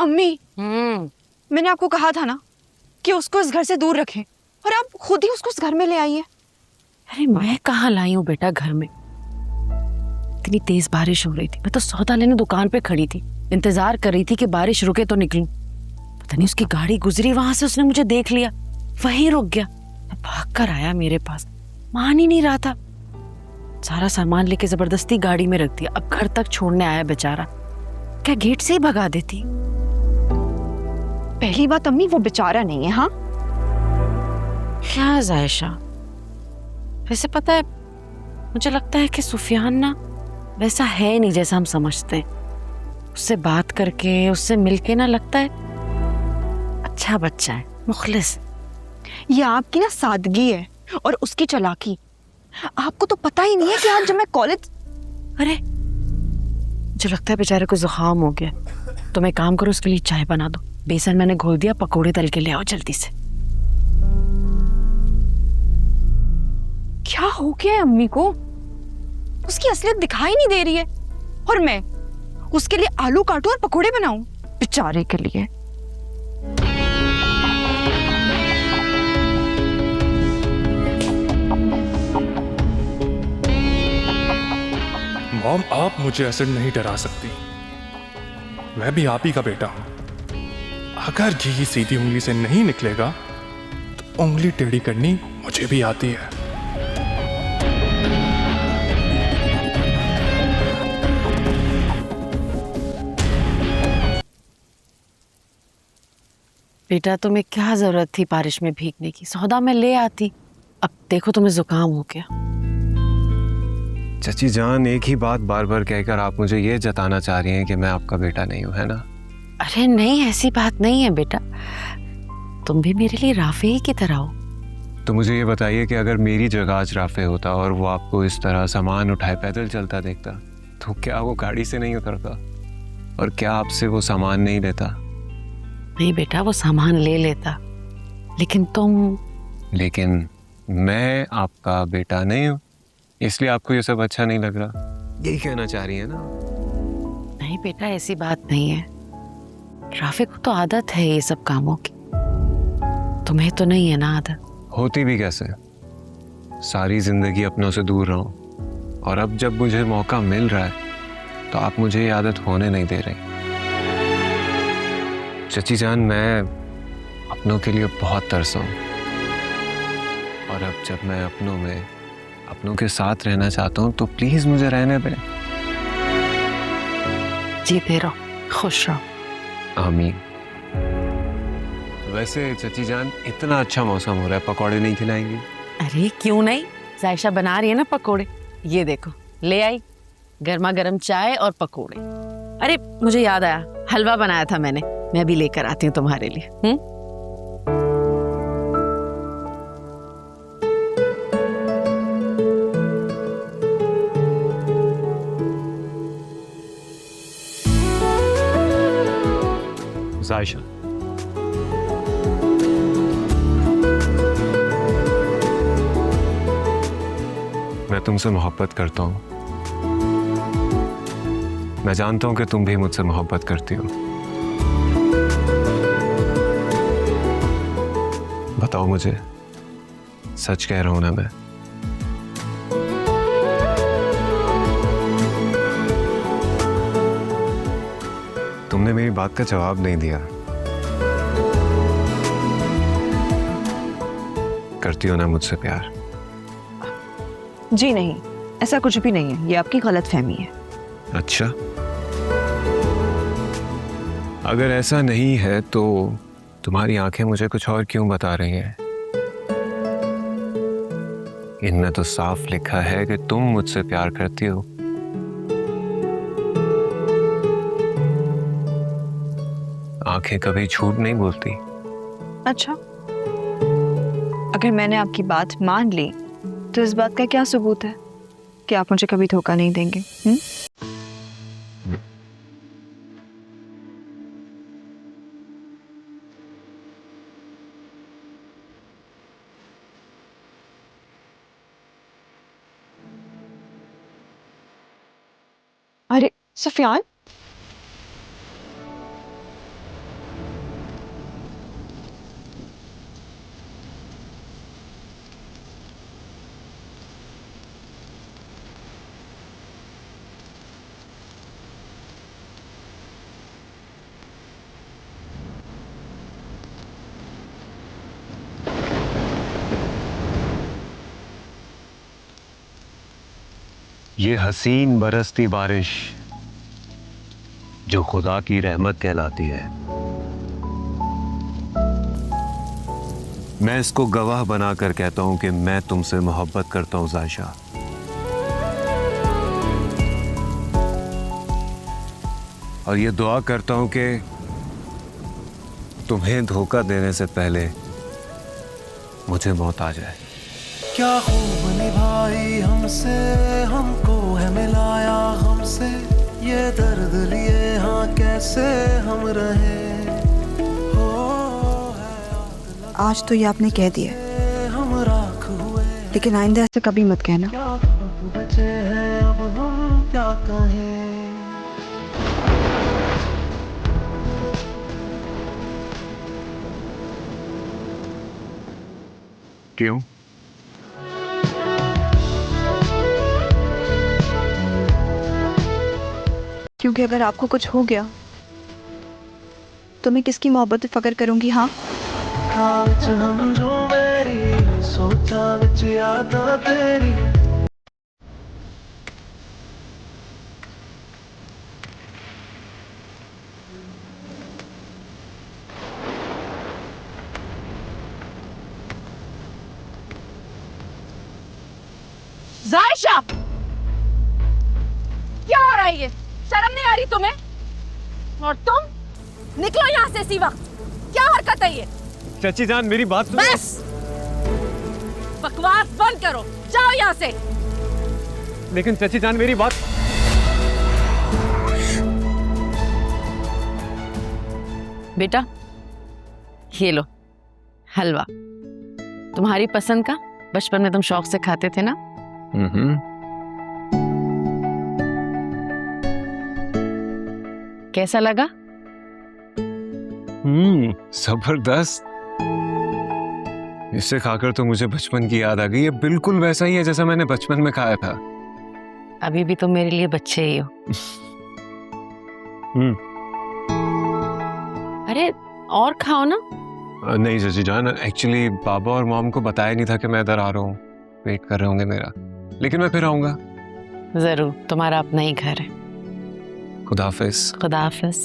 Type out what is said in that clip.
अम्मी, हम्म। मैंने आपको कहा था ना कि उसको इस घर से दूर रखें, और आप खुद ही उसको इस घर में ले आई हैं। अरे मैं कहाँ लाई हूँ बेटा घर में। इतनी तेज बारिश हो रही थी, मैं तो सौदा लेने दुकान पे खड़ी थी, इंतजार कर रही थी कि बारिश रुके तो निकलूं। पता नहीं उसकी गाड़ी गुजरी, वहां से उसने मुझे देख लिया, वहीं रुक गया। मैं भाग कर आया मेरे पास, मान ही नहीं रहा था। सारा सामान लेके जबरदस्ती गाड़ी में रख दिया। अब घर तक छोड़ने आया बेचारा, क्या गेट से ही भगा देती। पहली बात अम्मी, वो बेचारा नहीं है। हाँ, क्या जायशा, वैसे पता है मुझे लगता है कि सुफियान ना वैसा है नहीं जैसा हम समझते हैं। उससे बात करके, उससे मिलके ना लगता है अच्छा बच्चा है, मुखलिस। ये आपकी ना सादगी है और उसकी चालाकी। आपको तो पता ही नहीं है कि आज जब मैं कॉलेज। अरे मुझे लगता है बेचारे को जुकाम हो गया, तो मैं काम करो उसके लिए चाय बना दो। बेसन मैंने घोल दिया, पकोड़े तल के ले आओ जल्दी से। क्या हो गया है अम्मी को? उसकी असलियत दिखाई नहीं दे रही है, और मैं उसके लिए आलू काटूं और पकोड़े बनाऊं बेचारे के लिए। मॉम, आप मुझे ऐसे नहीं डरा सकती। मैं भी आप ही का बेटा हूं। अगर घी सीधी उंगली से नहीं निकलेगा तो उंगली टेढ़ी करनी मुझे भी आती है। बेटा तुम्हें क्या जरूरत थी बारिश में भीगने की, सौदा में ले आती। अब देखो तुम्हें जुकाम हो गया। चाची जान, एक ही बात बार बार कहकर आप मुझे ये जताना चाह रही हैं कि मैं आपका बेटा नहीं हूं, है ना? अरे नहीं, ऐसी बात नहीं है बेटा, तुम भी मेरे लिए राफे ही की तरह हो। तो मुझे ये बताइए कि अगर मेरी जगह आज राफे होता और वो आपको इस तरह सामान उठाए पैदल चलता देखता, तो क्या वो गाड़ी से नहीं उतरता? और क्या आपसे वो सामान नहीं लेता? नहीं बेटा, वो सामान ले लेता, लेकिन तुम। लेकिन मैं आपका बेटा नहीं हूं, इसलिए आपको ये सब अच्छा नहीं लग रहा, यही कहना चाह रही है ना? नहीं बेटा, ऐसी बात नहीं है। राफे को तो आदत है ये सब कामों की, तुम्हें तो नहीं है ना आदत। होती भी कैसे? सारी जिंदगी अपनों से दूर रहूं, और अब जब मुझे मौका मिल रहा है तो आप मुझे ये आदत होने नहीं दे रही। चची जान, मैं अपनों के लिए बहुत तरसा हूं, और अब जब मैं अपनों के साथ रहना चाहता हूं तो प्लीज मुझे रहने दें। जीते रहो, खुश रहो। आमीन। वैसे चची जान, इतना अच्छा मौसम हो रहा है, पकौड़े नहीं खिलाएंगी? अरे क्यों नहीं, जायशा बना रही है ना पकोड़े, ये देखो ले आई गर्मा गर्म चाय और पकोड़े। अरे मुझे याद आया, हलवा बनाया था मैंने, मैं भी लेकर आती हूँ तुम्हारे लिए। जायशा, मैं तुमसे मोहब्बत करता हूँ। मैं जानता हूँ कि तुम भी मुझसे मोहब्बत करती हो। बताओ मुझे, सच कह रहा हूं ना मैं? तुमने मेरी बात का जवाब नहीं दिया। करती हो ना मुझसे प्यार? जी नहीं, ऐसा कुछ भी नहीं है, ये आपकी गलतफहमी है। अच्छा, अगर ऐसा नहीं है तो तुम्हारी आंखें मुझे कुछ और क्यों बता रही हैं? इनमें तो साफ लिखा है कि तुम मुझसे प्यार करती हो। आंखें कभी झूठ नहीं बोलती। अच्छा, अगर मैंने आपकी बात मान ली तो इस बात का क्या सबूत है कि आप मुझे कभी धोखा नहीं देंगे? अरे सुफियान, ये हसीन बरसती बारिश जो खुदा की रहमत कहलाती है, मैं इसको गवाह बनाकर कहता हूं कि मैं तुमसे मोहब्बत करता हूं ज़ायशा। और ये दुआ करता हूं कि तुम्हें धोखा देने से पहले मुझे मौत आ जाए। क्या खूब निभाई हमसे, हमको है मिलाया हमसे, ये दर्द लिए हाँ कैसे हम रहे हो। आज तो ये आपने कह दिया, हम राख हुए, लेकिन आइंदा ऐसे कभी मत कहना। क्या खूब बचे हैं अब हम क्या कहें। क्यों? क्योंकि अगर आपको कुछ हो गया तो मैं किसकी मोहब्बत पे फक्र करूंगी। हाँ, विच हम जो मेरी सोचा विच यादां तेरी। जायशा, क्या हो रहा है ये? शर्म नहीं आ रही तुम्हें? और तुम निकलो यहाँ से इसी वक्त। क्या हरकत है ये? चाची जान मेरी बात सुनो। बस बकवास बंद करो, जाओ यहाँ से। लेकिन चाची जान मेरी बात। बेटा ये लो हलवा, तुम्हारी पसंद का, बचपन में तुम शौक से खाते थे ना। कैसा लगा? जबरदस्त। इसे खाकर तो मुझे बचपन की याद आ गई। ये बिल्कुल वैसा ही है जैसा मैंने बचपन में खाया था। अभी भी तुम मेरे लिए बच्चे ही हो। अरे और खाओ ना। नहीं चाची जान, एक्चुअली पापा और मॉम को बताया नहीं था कि मैं इधर आ रहा हूँ। वेट कर रहे होंगे मेरा, लेकिन मैं फिर आऊंगा। जरूर, तुम्हारा अपना ही घर है। खुदा हाफिज। खुदा हाफिज।